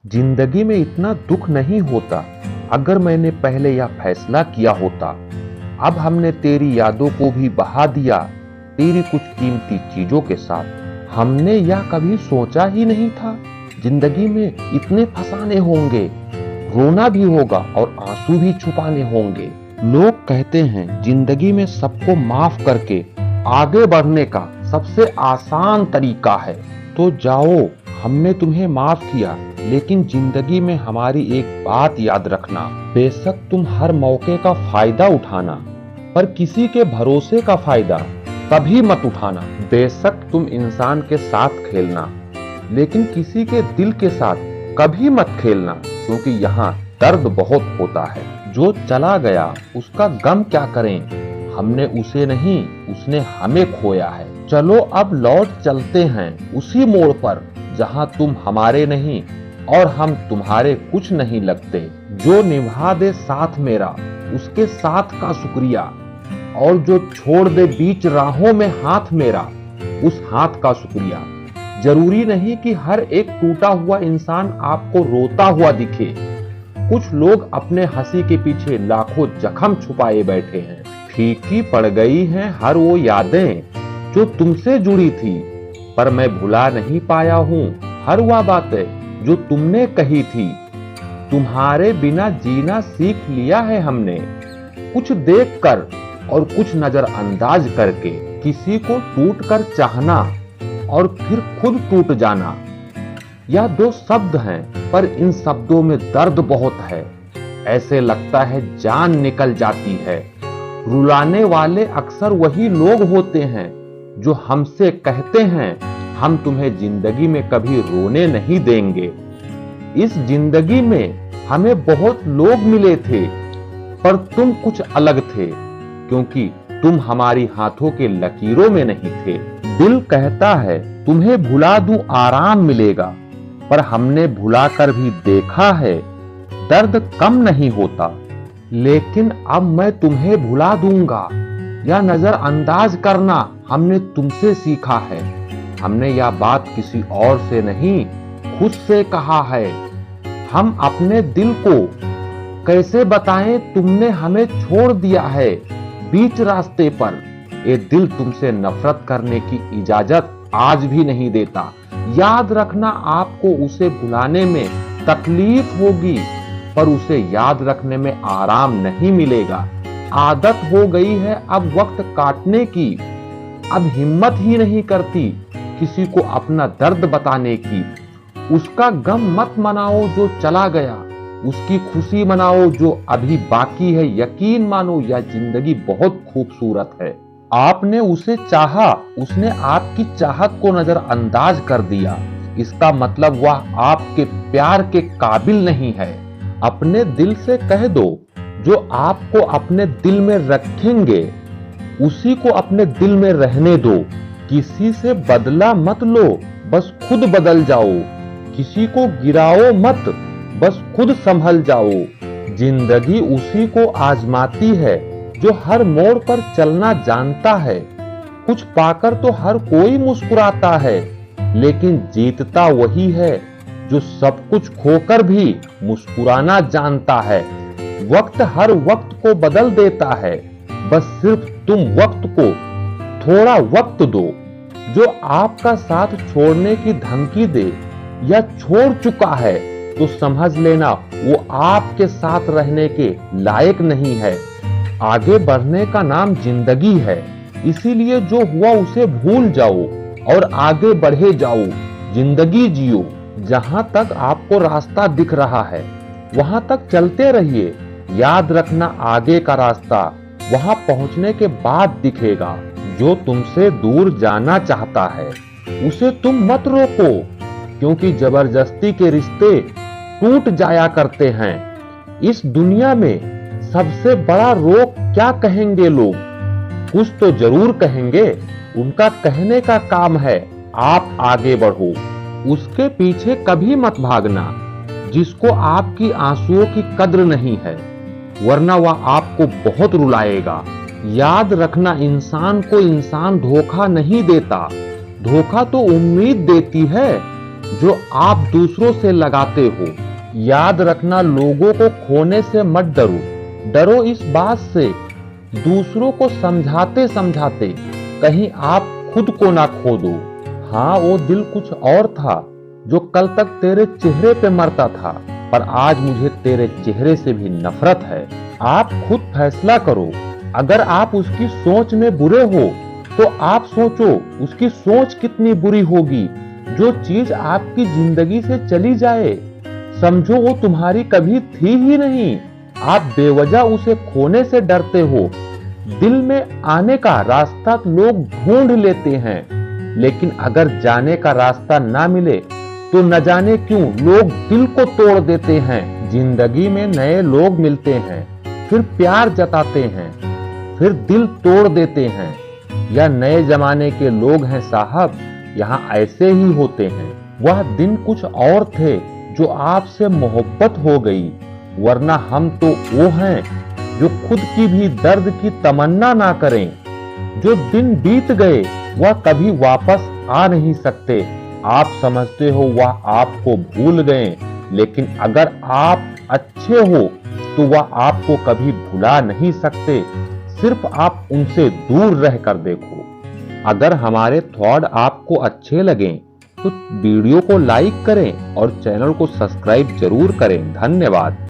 जिंदगी में इतना दुख नहीं होता अगर मैंने पहले यह फैसला किया होता। अब हमने तेरी यादों को भी बहा दिया तेरी कुछ कीमती चीजों के साथ। हमने यह कभी सोचा ही नहीं था जिंदगी में इतने फसाने होंगे, रोना भी होगा और आंसू भी छुपाने होंगे। लोग कहते हैं जिंदगी में सबको माफ करके आगे बढ़ने का सबसे आसान तरीका है। तो जाओ, हमने तुम्हें माफ किया, लेकिन जिंदगी में हमारी एक बात याद रखना। बेशक तुम हर मौके का फायदा उठाना, पर किसी के भरोसे का फायदा कभी मत उठाना। बेशक तुम इंसान के साथ खेलना, लेकिन किसी के दिल के साथ कभी मत खेलना, क्योंकि यहाँ दर्द बहुत होता है। जो चला गया उसका गम क्या करें, हमने उसे नहीं, उसने हमें खोया है। चलो अब लौट चलते हैं उसी मोड़ पर जहां तुम हमारे नहीं और हम तुम्हारे कुछ नहीं लगते। जो निभा दे साथ मेरा उसके साथ का शुक्रिया, और जो छोड़ दे बीच राहों में हाथ मेरा उस हाथ का शुक्रिया। जरूरी नहीं कि हर एक टूटा हुआ इंसान आपको रोता हुआ दिखे। कुछ लोग अपने हंसी के पीछे लाखों जख्म छुपाए बैठे हैं। फीकी पड़ गई हैं हर वो यादें जो तुमसे जुड़ी थी, पर मैं भुला नहीं पाया हूँ हर वह बातें जो तुमने कही थी। तुम्हारे बिना जीना सीख लिया है हमने, कुछ देखकर और कुछ नजरअंदाज करके। किसी को टूट कर चाहना और फिर खुद टूट जाना, यह दो शब्द हैं, पर इन शब्दों में दर्द बहुत है। ऐसे लगता है जान निकल जाती है। रुलाने वाले अक्सर वही लोग होते हैं जो हमसे कहते हैं हम तुम्हें जिंदगी में कभी रोने नहीं देंगे। इस जिंदगी में हमें बहुत लोग मिले थे, पर तुम कुछ अलग थे, क्योंकि तुम हमारी हाथों के लकीरों में नहीं थे। दिल कहता है तुम्हें भुला दूं आराम मिलेगा, पर हमने भुलाकर भी देखा है दर्द कम नहीं होता। लेकिन अब मैं तुम्हें भुला दूंगा, या नजरअंदाज करना हमने तुमसे सीखा है। हमने यह बात किसी और से नहीं, खुद से कहा है। हम अपने दिल को कैसे बताएं, तुमने हमें छोड़ दिया है बीच रास्ते पर। ये दिल तुमसे नफरत करने की इजाजत आज भी नहीं देता। याद रखना, आपको उसे भुलाने में तकलीफ होगी, पर उसे याद रखने में आराम नहीं मिलेगा। आदत हो गई है अब वक्त काटने की, अब हिम्मत ही नहीं करती किसी को अपना दर्द बताने की। उसका गम मत मनाओ जो चला गया, उसकी खुशी मनाओ जो अभी बाकी है। यकीन मानो यह जिंदगी बहुत खूबसूरत है। आपने उसे चाहा, उसने आपकी चाहत को नजरअंदाज कर दिया। इसका मतलब वह आपके प्यार के काबिल नहीं है। अपने दिल से कह दो, जो आपको अपने दिल में रखेंगे उसी को अपने दिल में रहने दो। किसी से बदला मत लो, बस खुद बदल जाओ। किसी को गिराओ मत, बस खुद संभल जाओ। जिंदगी उसी को आजमाती है जो हर मोड़ पर चलना जानता है। कुछ पाकर तो हर कोई मुस्कुराता है, लेकिन जीतता वही है जो सब कुछ खोकर भी मुस्कुराना जानता है। वक्त हर वक्त को बदल देता है, बस सिर्फ तुम वक्त को थोड़ा वक्त दो। जो आपका साथ छोड़ने की धमकी दे या छोड़ चुका है, तो समझ लेना वो आपके साथ रहने के लायक नहीं है। आगे बढ़ने का नाम जिंदगी है, इसीलिए जो हुआ उसे भूल जाओ और आगे बढ़े जाओ। जिंदगी जियो, जहां तक आपको रास्ता दिख रहा है वहां तक चलते रहिए। याद रखना, आगे का रास्ता वहां पहुंचने के बाद दिखेगा। जो तुमसे दूर जाना चाहता है उसे तुम मत रोको, क्योंकि जबरदस्ती के रिश्ते टूट जाया करते हैं। इस दुनिया में सबसे बड़ा रोक क्या कहेंगे लोग? कुछ तो जरूर कहेंगे। उनका कहने का काम है आप आगे बढ़ो, उसके पीछे कभी मत भागना। जिसको आपकी आंसुओं की कद्र नहीं है, वरना वह आपको बहुत रुलाएगा। याद रखना, इंसान को इंसान धोखा नहीं देता, धोखा तो उम्मीद देती है। जो आप दूसरों से लगाते हो। याद रखना, लोगों को खोने से मत डरो, डरो इस बात से दूसरों को समझाते समझाते कहीं आप खुद को ना खो दो। हाँ, वो दिल कुछ और था जो कल तक तेरे चेहरे पे मरता था, पर आज मुझे तेरे चेहरे से भी नफरत है। आप खुद फैसला करो। अगर आप उसकी सोच में बुरे हो तो आप सोचो उसकी सोच कितनी बुरी होगी। जो चीज आपकी जिंदगी से चली जाए, समझो वो तुम्हारी कभी थी ही नहीं। आप बेवजह उसे खोने से डरते हो। दिल में आने का रास्ता लोग ढूंढ लेते हैं, लेकिन अगर जाने का रास्ता ना मिले तो न जाने क्यों लोग दिल को तोड़ देते हैं। जिंदगी में नए लोग मिलते हैं, फिर प्यार जताते हैं, फिर दिल तोड़ देते हैं। यह नए जमाने के लोग हैं साहब, यहाँ ऐसे ही होते हैं। वह दिन कुछ और थे जो आपसे मोहब्बत हो गई, वरना हम तो वो हैं जो खुद की भी दर्द की तमन्ना ना करें। जो दिन बीत गए वह कभी वापस आ नहीं सकते। आप समझते हो वह आपको भूल गए, लेकिन अगर आप अच्छे हो तो वह आपको कभी भुला नहीं सकते। सिर्फ आप उनसे दूर रहकर देखो। अगर हमारे थॉट आपको अच्छे लगें तो वीडियो को लाइक करें और चैनल को सब्सक्राइब जरूर करें। धन्यवाद।